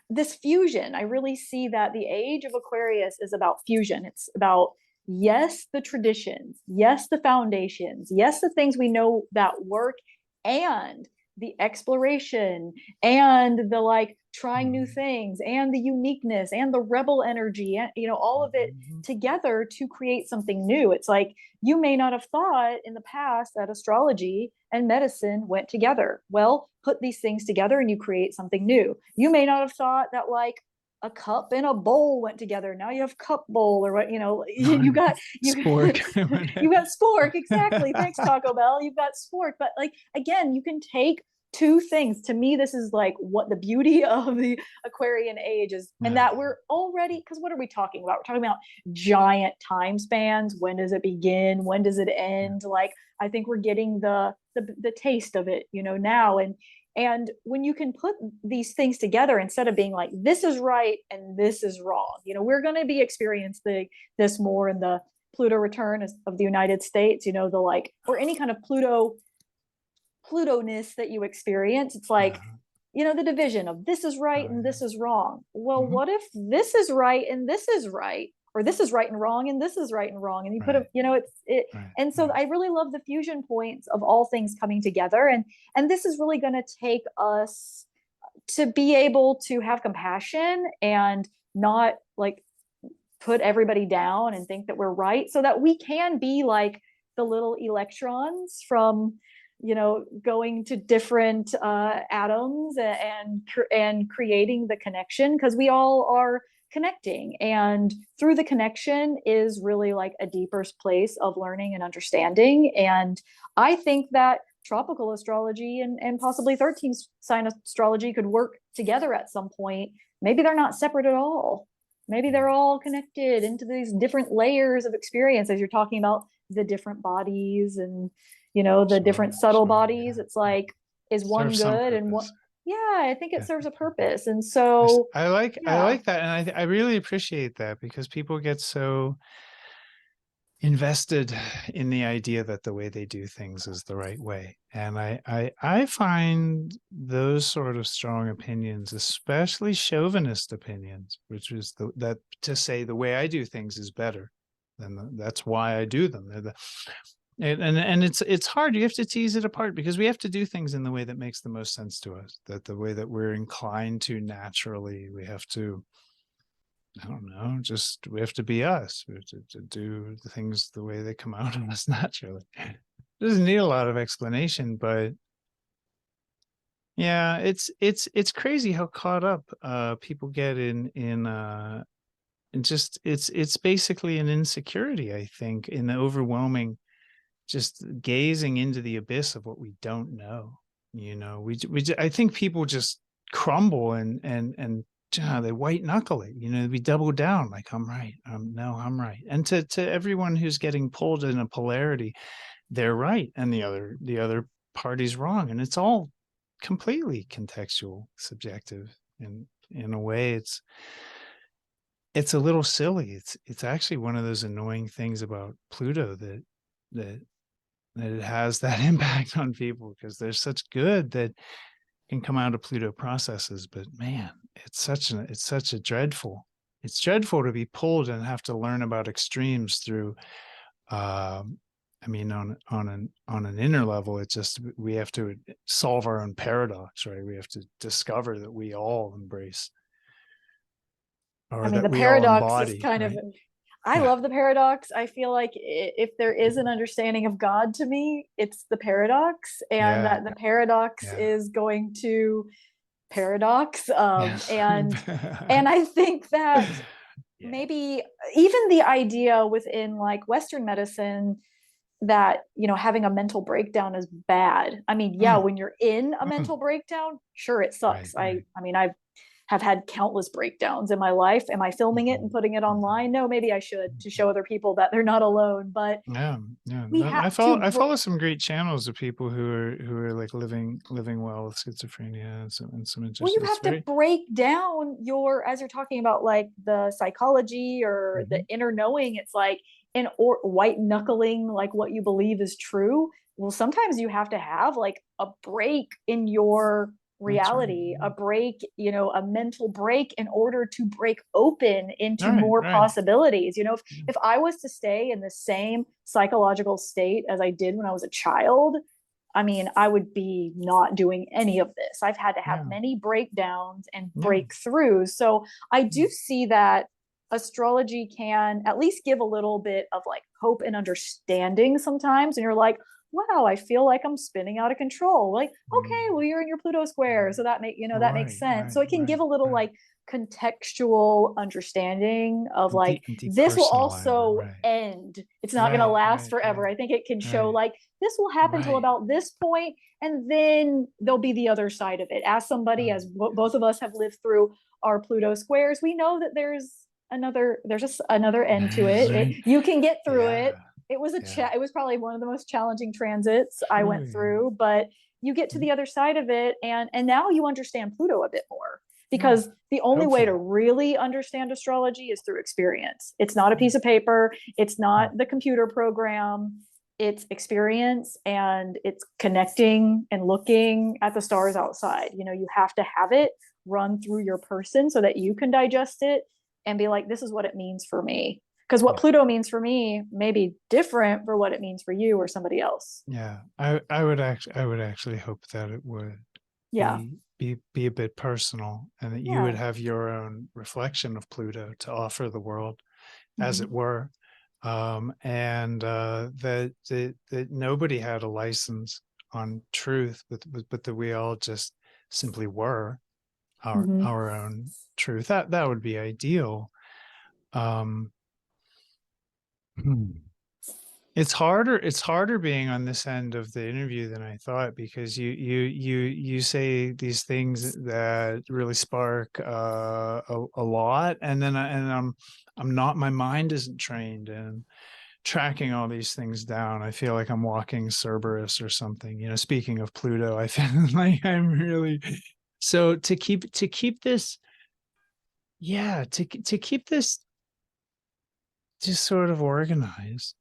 this fusion, I really see that the age of Aquarius is about fusion. It's about, yes, the traditions, yes, the foundations, yes, the things we know that work, and the exploration, and the like trying new things, and the uniqueness, and the rebel energy, and all of it together to create something new. It's like, you may not have thought in the past that astrology and medicine went together. Well, put these things together and you create something new. You may not have thought that like a cup and a bowl went together. Now you have cup bowl, or what, you got spork. You got spork. Exactly. Thanks, Taco Bell. You've got spork. But like, again, you can take two things. To me, this is like what the beauty of the Aquarian age is, and that we're already, because what are we talking about? We're talking about giant time spans. When does it begin? When does it end? Like, I think we're getting the taste of it, now. And when you can put these things together, instead of being like, this is right and this is wrong, we're going to be experiencing this more in the Pluto return of the United States, the like, or any kind of Pluto-ness that you experience. It's like, the division of this is right and this is wrong. Well, what if this is right and this is right? Or this is right and wrong and this is right and wrong, and you put and so I really love the fusion points of all things coming together, and this is really going to take us to be able to have compassion and not like put everybody down and think that we're right, so that we can be like the little electrons from going to different atoms and creating the connection, because we all are connecting, and through the connection is really like a deeper place of learning and understanding. And I think that tropical astrology and possibly 13th sign astrology could work together at some point. Maybe they're not separate at all. Maybe they're all connected into these different layers of experience, as you're talking about the different bodies and the different subtle bodies. It's like, is one good and one? Yeah, I think it serves a purpose. And so I like that, and I really appreciate that, because people get so invested in the idea that the way they do things is the right way. And I find those sort of strong opinions, especially chauvinist opinions, which is that to say the way I do things is better, then that's why I do them. And it's hard. You have to tease it apart, because we have to do things in the way that makes the most sense to us, that the way that we're inclined to naturally. We have to, I don't know, just we have to be us. We have to do the things the way they come out of us naturally. It doesn't need a lot of explanation, but yeah, it's crazy how caught up people get in just it's basically an insecurity, I think, in the overwhelming, just gazing into the abyss of what we don't know. I think people just crumble and they white knuckle it. We double down, like, I'm right. No, I'm right. And to everyone who's getting pulled in a polarity, they're right, and the other party's wrong, and it's all completely contextual, subjective. And in a way, it's a little silly. It's actually one of those annoying things about Pluto, that it has that impact on people, because there's such good that can come out of Pluto processes. But man, it's dreadful to be pulled and have to learn about extremes through I mean, on an inner level, it's just, we have to solve our own paradox, right? We have to discover that we all embrace, or the we all paradox embody, is kind right? of, I love the paradox. I feel like if there is an understanding of God to me, it's the paradox, and that the paradox is going to paradox. And I think that maybe even the idea within like Western medicine that, having a mental breakdown is bad. I mean, when you're in a mental breakdown, sure, it sucks. I mean, I've have had countless breakdowns in my life. Am I filming it and putting it online? No, maybe I should, to show other people that they're not alone. But Yeah, yeah. we I have follow to I follow some great channels of people who are like living well with schizophrenia and some well, interesting. you It's have to very break down your, as you're talking about like the psychology or the Mhm. inner knowing, it's like in or white knuckling like what you believe is true. Well, sometimes you have to have like a break in your That's right. reality, a break, you know, a mental break in order to break open into Right, more right. possibilities. You know, Yeah. if I was to stay in the same psychological state as I did when I was a child, I mean, I would be not doing any of this. I've had to have Yeah. many breakdowns and Yeah. breakthroughs. So I do Yeah. see that astrology can at least give a little bit of like hope and understanding sometimes. And you're like, wow, I feel like I'm spinning out of control. Like, okay, Mm. well, you're in your Pluto square. So that that makes Right, sense. So right, it can right, give a little right. like contextual understanding of like, this will Depersonalize it. also Right. end. It's not going to Right, last right, forever. right, I think it can show right, like this will happen till right. about this point, and then there'll be the other side of it. As somebody, as both of us have lived through our Pluto squares, we know that there's just another end to it. Right. You can get through Yeah. it. It was Yeah. it was probably one of the most challenging transits I Oh, went yeah. through, but you get to the other side of it, and now you understand Pluto a bit more, Yeah. because the only way to Hopefully. really understand astrology is through experience. It's not a Yeah. piece of paper, it's not the computer program, it's experience, and it's connecting and looking at the stars outside. You know, you have to have it run through your person so that you can digest it and be like, this is what it means for me. Because what Yeah. Pluto means for me may be different for what it means for you or somebody else. Yeah. I would actually hope that it would Yeah. be a bit personal, and that you would Yeah. have your own reflection of Pluto to offer the world, as it Mm-hmm. were. And that nobody had a license on truth, but that we all just simply were Mm-hmm. our own truth. That would be ideal. Um, hmm. It's harder being on this end of the interview than I thought, because you say these things that really spark a lot, and then I'm not, my mind isn't trained in tracking all these things down. I feel like I'm walking Cerberus or something. You know, speaking of Pluto, I feel like I'm really, so to keep this, yeah, to keep this just sort of organized.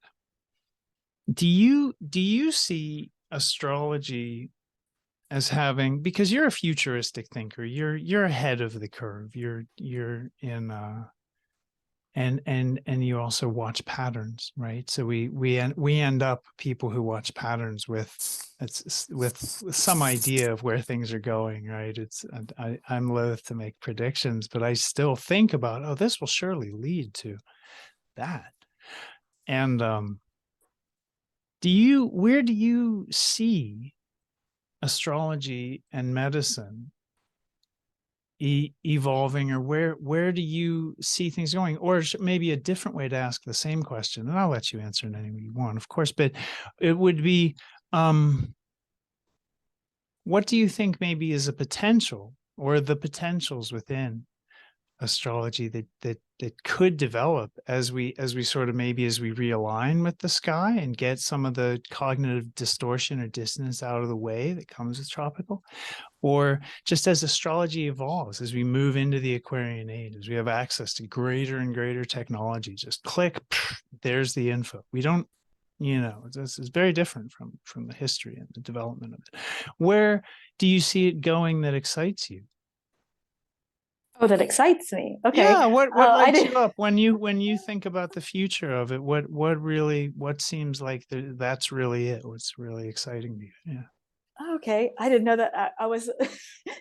Do you see astrology as having, because you're a futuristic thinker, you're ahead of the curve, you're in and you also watch patterns, right? So we end up people who watch patterns with with some idea of where things are going, right? It's I'm loath to make predictions, but I still think about, oh, this will surely lead to that. And where do you see astrology and medicine evolving, or where do you see things going? Or maybe a different way to ask the same question, and I'll let you answer in any way you want, of course, but it would be, what do you think maybe is a potential, or the potentials within astrology that could develop as we sort of, maybe as we realign with the sky and get some of the cognitive distortion or dissonance out of the way that comes with tropical? Or just as astrology evolves, as we move into the Aquarian age, as we have access to greater and greater technology, just click, there's the info. We don't, this is very different from the history and the development of it. Where do you see it going that excites you? Oh, that excites me. Okay. Yeah, what I lights did. you up when you think about the future of it? What seems like that's really it? What's really exciting to you? Yeah. Okay. I didn't know that. I was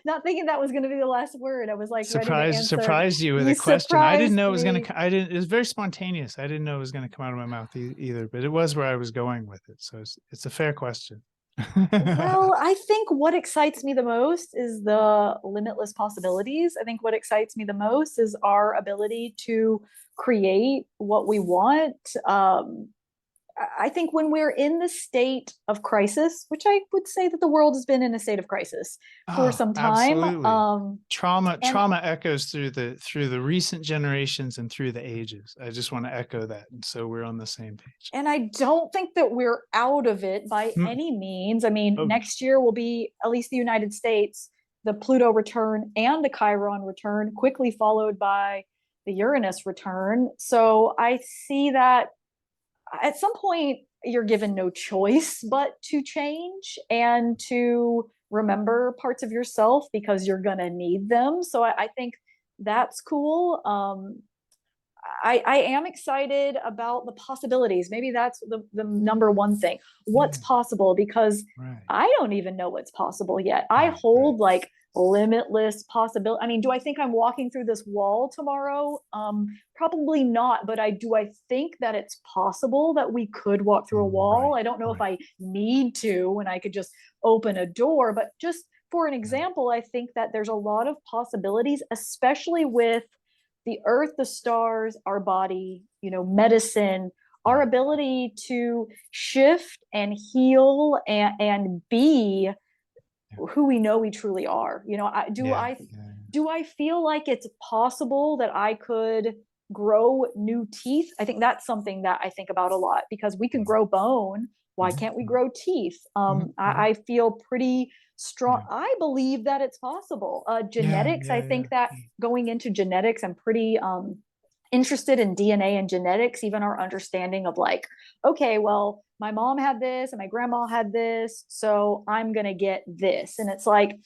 not thinking that was going to be the last word. I was like ready to answer. Surprised you with You a question. I didn't surprised know it was going me. to, I didn't, it was very spontaneous. I didn't know it was going to come out of my mouth either, but it was where I was going with it. So it's a fair question. Well, I think what excites me the most is the limitless possibilities. I think what excites me the most is our ability to create what we want. I think when we're in the state of crisis, which I would say that the world has been in a state of crisis for Oh, some time, absolutely. and Trauma echoes through the recent generations and through the ages. I just want to echo that. And so we're on the same page. and I don't think that we're out of it by Mm. any means. I mean, Oh, next year will be, at least the United States, the Pluto return and the Chiron return, quickly followed by the Uranus return. So I see that at some point you're given no choice but to change and to remember parts of yourself because you're going to need them. So I think that's cool. I am excited about the possibilities. Maybe that's the number one thing. What's yeah, possible? Because right, I don't even know what's possible yet. I right, right. hold like limitless possibility. I mean, do I think I'm walking through this wall tomorrow? Probably not, but I think that it's possible that we could walk through a wall. Right, I don't know if right, I need to and I could just open a door, but just for an right. example, I think that there's a lot of possibilities, especially with the earth, the stars, our body, medicine, our Yeah, ability to shift and heal and be yeah, who we know we truly are. yeah, yeah. Do I feel like it's possible that I could grow new teeth? I think that's something that I think about a lot because we can grow bone. Why can't we Mm-hmm, grow teeth? hmm, hmm. I feel pretty strong. Yeah, I believe that it's possible. yeah, Genetics, I yeah, yeah. think that going into genetics, I'm pretty interested in DNA and genetics, even our understanding of like, okay, well, my mom had this and my grandma had this, so I'm going to get this. And it's like,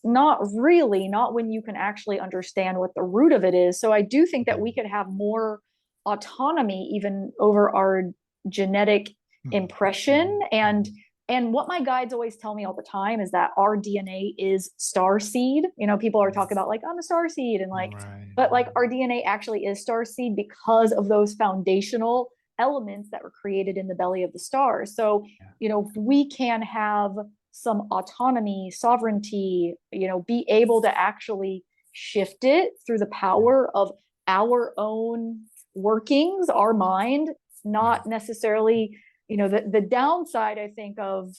not really, not when you can actually understand what the root of it is. So I do think that we could have more autonomy even over our genetic Mhm, impression. mhm, and mhm. and what my guides always tell me all the time is that our DNA is star seed. People are talking about like, I'm a star seed, and like, Right, but like our DNA actually is star seed because of those foundational elements that were created in the belly of the stars. So, yeah, we can have some autonomy, sovereignty, be able to actually shift it through the yeah, power of our own workings, our mind, right. not necessarily, the downside, I think, of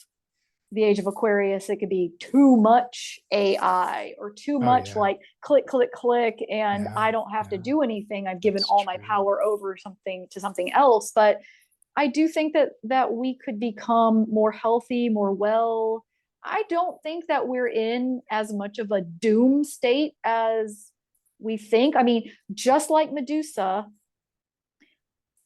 the age of Aquarius, it could be too much AI or too Oh, much yeah, like click, click, click, and yeah, I don't have to yeah, do anything. I've given that's all my true. power over something to something else. But I do think that we could become more healthy, more well. I don't think that we're in as much of a doom state as we think. I mean, just like Medusa,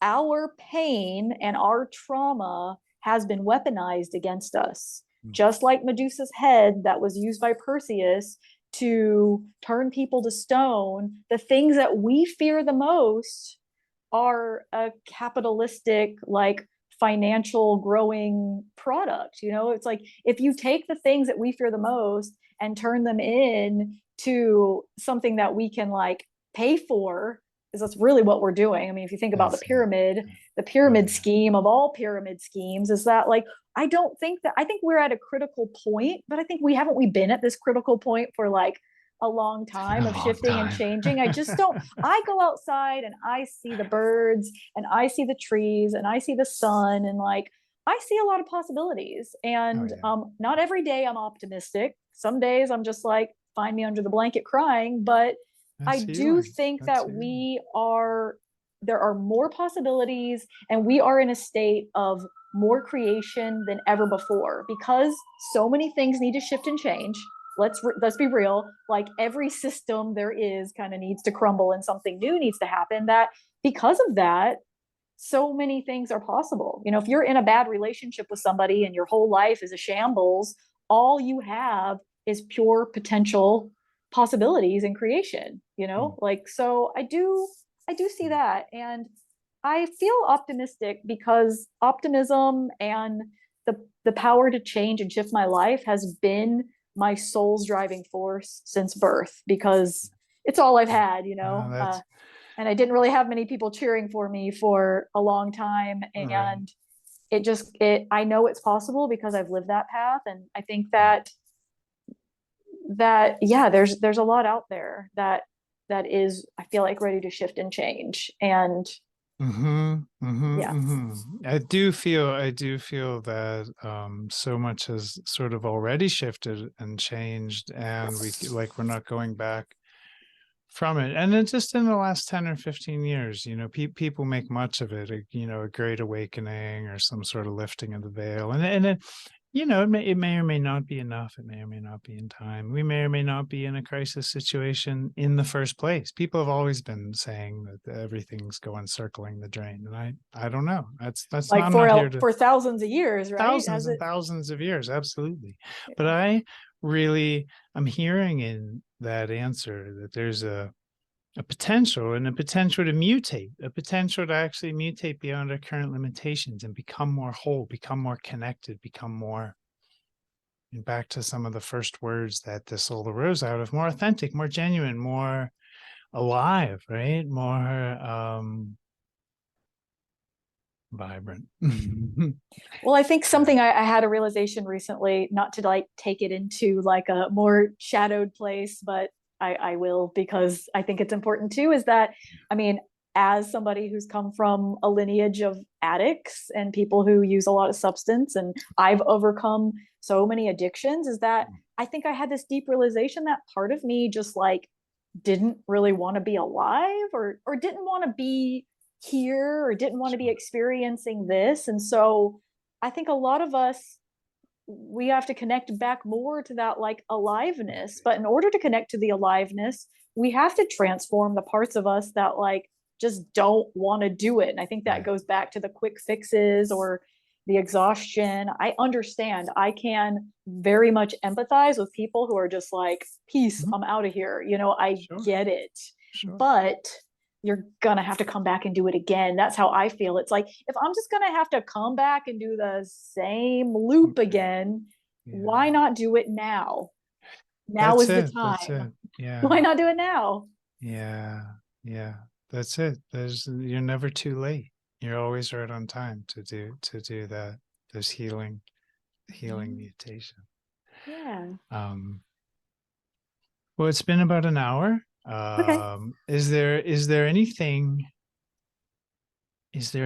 our pain and our trauma has been weaponized against us. Mm, Just like Medusa's head that was used by Perseus to turn people to stone, the things that we fear the most are a capitalistic, like financial growing product. It's like if you take the things that we fear the most and turn them in to something that we can like pay for, is that's really what we're doing. I mean, if you think about that's it. Yeah. the Oh, pyramid yeah. scheme of all pyramid schemes, is that like, I don't think that, I think we're at a critical point, but I think we been at this critical point for like a long It's been time a of long shifting and time. changing. I just don't, I go outside and I see the birds and I see the trees and I see the sun, and like, I see a lot of possibilities. Oh, And yeah. not every day I'm optimistic. Some days I'm just like, find me under the blanket crying. But I That's do healing. think That's that healing. there are more possibilities, and we are in a state of more creation than ever before because so many things need to shift and change. Let's be real. Like every system there is kind of needs to crumble and something new needs to happen. That because of that, so many things are possible. If you're in a bad relationship with somebody and your whole life is a shambles, all you have is pure potential possibilities and creation, Mm, like, so I do see mm, that. And I feel optimistic because optimism and the power to change and shift my life has been my soul's driving force since birth, because it's all I've mm. had, That's and I didn't really have many people cheering for me for a long time. right. And I know it's possible because I've lived that path. And I think Right. that yeah, there's a lot out there that is, I feel like, ready to shift and change. And Yeah. I do feel that so much has sort of already shifted and changed, and we're not going back from it. And then just in the last 10 or 15 years, you know, people make much of it, you know, a great awakening or some sort of lifting of the veil. And it, you know, it may or may not be enough. It may or may not be in time. We may or may not be in a crisis situation in the first place. People have always been saying that everything's going circling the drain. And I don't know. That's not, Like I'm not here to for thousands of years, right? thousands Has and it? thousands of years. Absolutely. But Yeah. I'm hearing in that answer that there's a potential and a potential to mutate, a potential to actually mutate beyond our current limitations and become more whole, become more connected, become more, and back to some of the first words that this all arose out of, more authentic, more genuine, more alive, right? More vibrant. Well, I think something I had a realization recently, not to like take it into like a more shadowed place, but I will because I think it's important too, is that, I mean, as somebody who's come from a lineage of addicts and people who use a lot of substance, and I've overcome so many addictions, is that I think I had this deep realization that part of me just like didn't really want to be alive, or didn't want to be here, or didn't want to be experiencing this. And so I think a lot of us, we have to connect back more to that like aliveness. But in order to connect to the aliveness, we have to transform the parts of us that like just don't want to do it. And I think that goes back to the quick fixes or the exhaustion. I understand. I can very much empathize with people who are just like, peace, I'm out of here. You know, I Sure, get it. sure. But you're gonna have to come back and do it again. That's how I feel. It's like, if I'm just gonna have to come back and do the same loop again, Yeah. why not do it now? Now That's is the it. That's time. it. Yeah. Why not do it now? Yeah. Yeah. That's it. You're never too late. You're always right on time to do that. There's healing mutation. Yeah. Um, well, it's been about an hour. Okay. Is there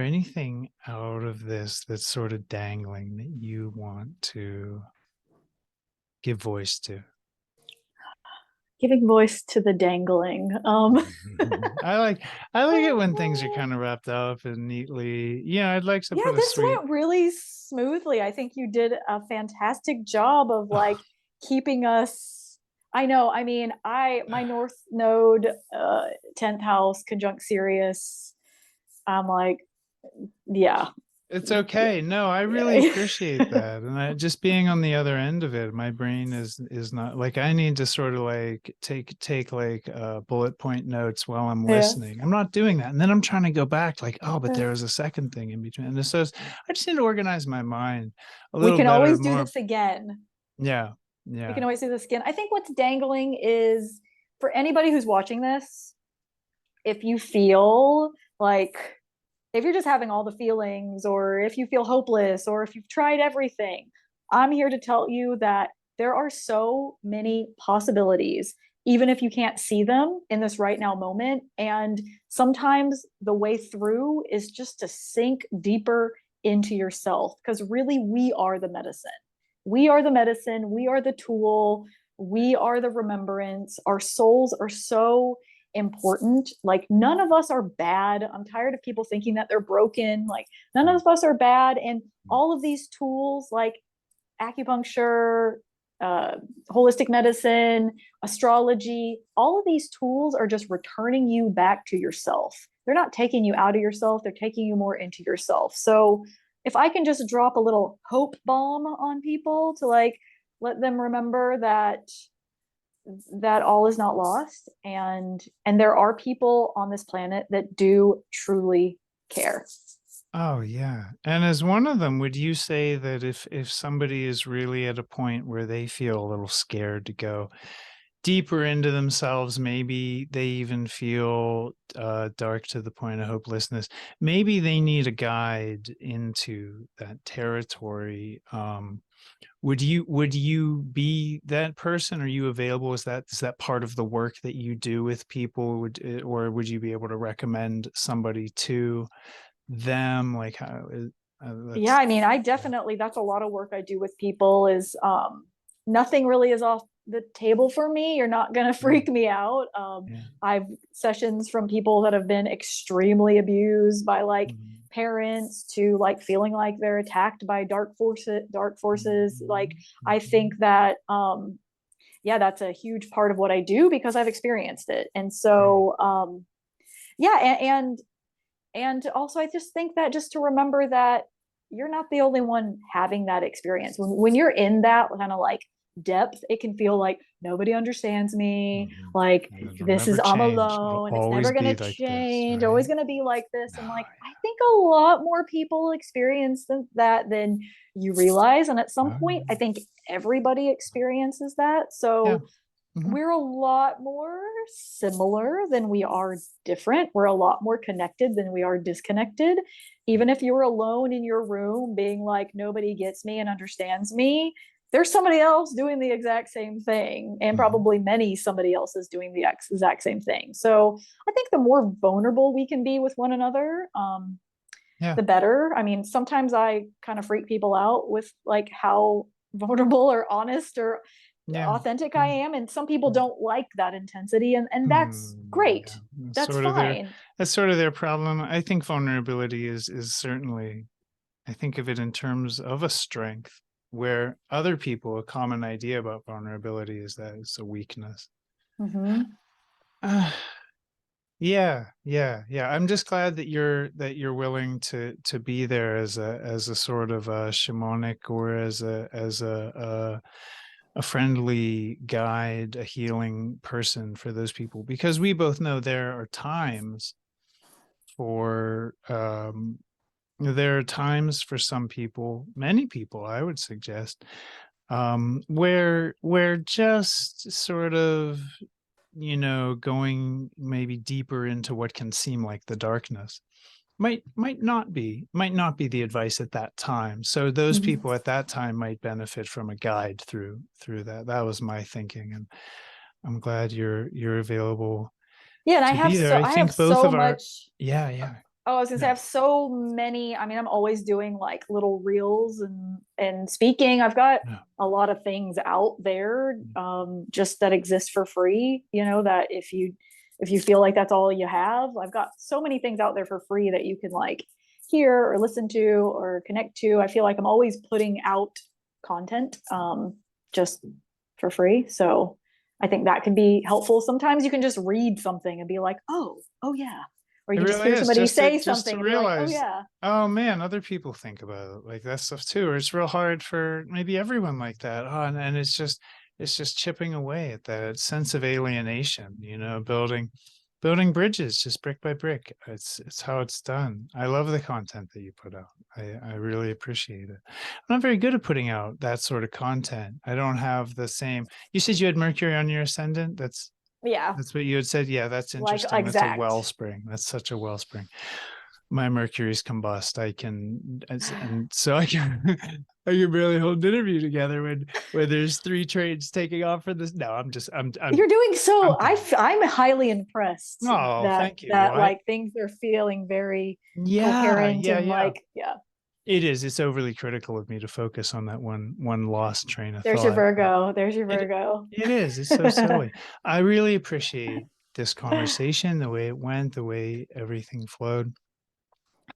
anything out of this that's sort of dangling that you want to give voice to? Giving voice to the dangling. I like I like it when things are kind of wrapped up and neatly. Yeah, I'd like to Yeah, put a this sweet. went really smoothly. I think you did a fantastic job of like keeping us. I know. I mean, my North Node, 10th house conjunct Sirius. I'm like, yeah, It's yeah, okay. No, I really yeah, appreciate that. And just being on the other end of it, my brain is not like, I need to sort of like take like bullet point notes while I'm yeah. listening. I'm not doing that. And then I'm trying to go back like, oh, but there was a second thing in between. And so I just need to organize my mind a We little can better, always do more. this again. Yeah. We Yeah. can always do this again. I think what's dangling is, for anybody who's watching this, if you feel like, if you're just having all the feelings, or if you feel hopeless, or if you've tried everything, I'm here to tell you that there are so many possibilities, even if you can't see them in this right now moment. And sometimes the way through is just to sink deeper into yourself, because really, we are the medicine. We are the medicine. We are the tool. We are the remembrance. Our souls are so important. Like, none of us are bad. I'm tired of people thinking that they're broken. Like, none of us are bad. And all of these tools, like acupuncture, holistic medicine, astrology, all of these tools are just returning you back to yourself. They're not taking you out of yourself, they're taking you more into yourself. So if I can just drop a little hope bomb on people to like let them remember that all is not lost, and there are people on this planet that do truly care. Oh yeah. And as one of them, would you say that if somebody is really at a point where they feel a little scared to go, deeper into themselves. Maybe they even feel dark to the point of hopelessness. Maybe they need a guide into that territory. Would you be that person? Are you available? Is that part of the work that you do with people? Or would you be able to recommend somebody to them? Like how? Yeah, That's I mean, I definitely, that's a lot of work I do with people is nothing really is off the table for me. You're not going to freak me out. yeah. I've sessions from people that have been extremely abused by like Mhm. parents to like feeling like they're attacked by dark forces. Like I think Mhm. that yeah, that's a huge part of what I do because I've experienced it. And Right. so yeah, and also I just think that just to remember that you're not the only one having that experience. When you're in that kind of like depth, it can feel like nobody understands me, Mhm. like It'll this never is I'm change. It'll alone, it's always never going be to like this, change, right? always going to be like this. No, And like I yeah. think a lot more people experience that than you realize, and at some Oh, point I think everybody experiences that. yeah. So Mhm. we're a lot more similar than we are different. We're a lot more connected than we are disconnected. Even if you're alone in your room being like, nobody gets me and understands me, there's somebody else doing the exact same thing, and Mhm. probably many somebody else is doing the exact same thing. So I think the more vulnerable we can be with one another, Yeah. the better. I mean, sometimes I kind of freak people out with like how vulnerable or honest or Yeah. authentic I Yeah. am. And some people don't like that intensity, and that's Yeah. great. That's fine. That's sort of their problem. I think vulnerability is certainly, I think of it in terms of a strength, where other people, a common idea about vulnerability is that it's a weakness. Mm-hmm. Uh, yeah, yeah, yeah. I'm just glad that you're willing to be there as a sort of a shamanic, or as a friendly guide, a healing person for those people, because we both know there are times for there are times for some people, many people, I would suggest, where just sort of, going maybe deeper into what can seem like the darkness might not be the advice at that time. So those Mm-hmm. people at that time might benefit from a guide through that. That was my thinking, and I'm glad you're available Yeah, and to be there. I I have think both so of our much. yeah, yeah. Oh, I was gonna say I No. have so many. I mean, I'm always doing like little reels and speaking. I've got No. a lot of things out there, just that exist for free. You know, that if you feel like that's all you have, I've got so many things out there for free that you can like hear or listen to or connect to. I feel like I'm always putting out content, just for free. So I think that can be helpful. Sometimes you can just read something and be like, oh yeah, or you It can just really hear is somebody just to say just to something and be like, oh realize, yeah. oh man, other people think about it like that stuff too. Or it's real hard for maybe everyone like that. Oh, and it's just chipping away at that sense of alienation, building bridges just brick by brick. It's how it's done. I love the content that you put out. I really appreciate it. I'm not very good at putting out that sort of content. I don't have the same. You said you had Mercury on your ascendant. Yeah, That's what you had said. Yeah, that's like interesting. That's a exact. wellspring. That's such a wellspring. My Mercury's combust. And so I can I can barely hold an interview together when there's three trains taking off for this. No, I'm just You're doing so. I'm kidding. I'm highly impressed Oh, that thank you. like things are feeling very Yeah, coherent yeah, and yeah. like yeah. It is. It's overly critical of me to focus on that one lost train of There's your thought. Virgo. There's your It Virgo. it is. It's so silly. I really appreciate this conversation, the way it went, the way everything flowed.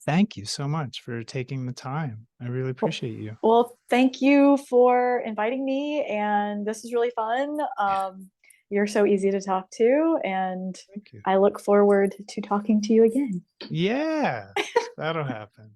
Thank you so much for taking the time. I really Well, appreciate you. thank you for inviting me, and this is really fun. You're so easy to talk to, and Thank you. I look forward to talking to you again. Yeah, that'll happen.